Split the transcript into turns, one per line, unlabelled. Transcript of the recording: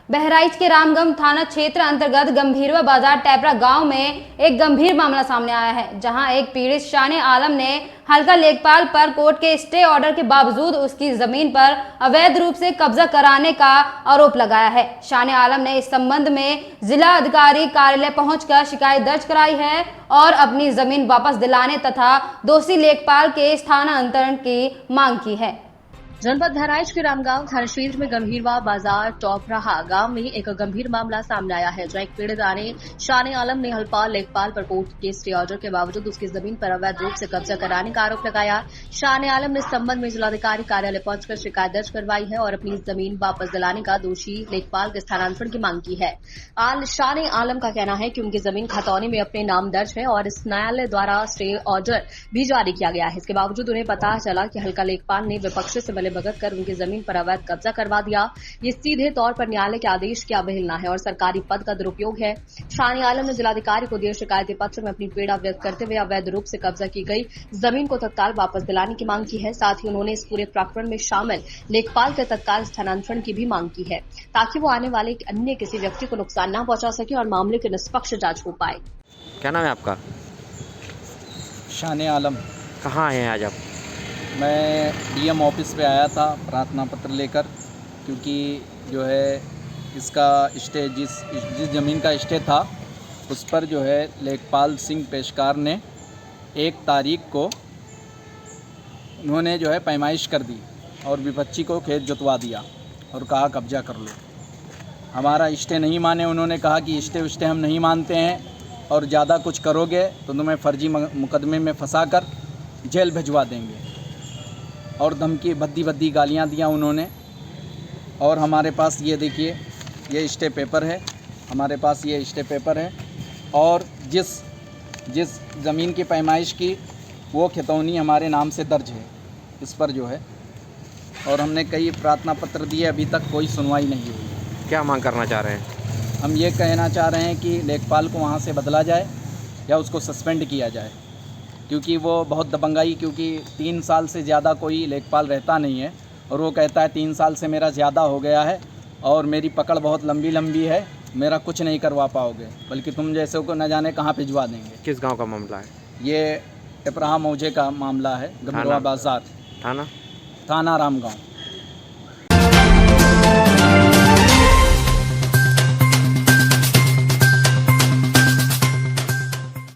बहराइच के रामगंज थाना क्षेत्र अंतर्गत गंभीरवा बाजार टैपरा गांव में एक गंभीर मामला सामने आया है, जहां एक पीड़ित शाने आलम ने हल्का लेखपाल पर कोर्ट के स्टे ऑर्डर के बावजूद उसकी जमीन पर अवैध रूप से कब्जा कराने का आरोप लगाया है। शाने आलम ने इस संबंध में जिला अधिकारी कार्यालय पहुंचकर शिकायत दर्ज कराई है और अपनी जमीन वापस दिलाने तथा दोषी लेखपाल के स्थानांतरण की मांग की है।
जनपद बहराइच के रामगांव थाना क्षेत्र में गंभीरवा बाजार टॉपराहा गांव में एक गंभीर मामला सामने आया है, जहां एक पीड़ित शाने आलम ने हल्पाल लेखपाल पर कोर्ट के स्टे ऑर्डर के बावजूद उसकी जमीन पर अवैध रूप से कब्जा कराने का आरोप लगाया। शाने आलम ने इस संबंध में जिलाधिकारी कार्यालय पहुंचकर शिकायत दर्ज करवाई है और अपनी जमीन वापस दिलाने का दोषी लेखपाल के स्थानांतरण की मांग की है। शाने आलम का कहना है कि उनकी जमीन खतौनी में अपने नाम दर्ज है और इस न्यायालय द्वारा स्टे ऑर्डर भी जारी किया गया है। इसके बावजूद उन्हें पता चला कि हल्का लेखपाल ने विपक्ष से भगत कर उनकी जमीन पर अवैध कब्जा करवा दिया। ये सीधे तौर पर न्यायालय के आदेश की अवहेलना है और सरकारी पद का दुरुपयोग है। शाने आलम ने जिलाधिकारी को दिए शिकायती पत्र में अपनी पीड़ा व्यक्त करते हुए अवैध रूप से कब्जा की गई जमीन को तत्काल वापस दिलाने की मांग की है। साथ ही उन्होंने इस पूरे प्रकरण में शामिल लेखपाल के तत्काल स्थानांतरण की भी मांग की है, ताकि वो आने वाले अन्य किसी व्यक्ति को नुकसान न पहुंचा सके और मामले की निष्पक्ष जांच हो पाए।
क्या नाम है आपका?
शाने आलम।
कहाँ आए हैं आज आप?
मैं डीएम ऑफिस पे आया था प्रार्थना पत्र लेकर, क्योंकि जो है इसका स्टे जिस ज़मीन का स्टे था उस पर जो है लेखपाल सिंह पेशकार ने 1 तारीख को उन्होंने जो है पैमाइश कर दी और विपक्षी को खेत जुतवा दिया और कहा कब्जा कर लो। हमारा स्टे नहीं माने, उन्होंने कहा कि स्टे हम नहीं मानते हैं और ज़्यादा कुछ करोगे तो तुम्हें फर्जी मुकदमे में फंसाकर जेल भिजवा देंगे और धमकी भद्दी गालियां दिया उन्होंने। और हमारे पास ये देखिए, ये स्टे पेपर है, हमारे पास ये स्टे पेपर है और जिस ज़मीन की पैमाइश की वो खतौनी हमारे नाम से दर्ज है इस पर जो है। और हमने कई प्रार्थना पत्र दिए, अभी तक कोई सुनवाई नहीं हुई।
क्या मांग करना चाह रहे हैं?
हम ये कहना चाह रहे हैं कि लेखपाल को वहाँ से बदला जाए या उसको सस्पेंड किया जाए, क्योंकि वो बहुत दबंगाई, क्योंकि 3 साल से ज़्यादा कोई लेखपाल रहता नहीं है और वो कहता है 3 साल से मेरा ज़्यादा हो गया है और मेरी पकड़ बहुत लंबी है, मेरा कुछ नहीं करवा पाओगे, बल्कि तुम जैसे को न जाने कहाँ भिजवा देंगे।
किस गांव का मामला है
ये टपराहा मौजे का मामला है, गंभीरवा बाजार,
थाना
थाना रामगांव।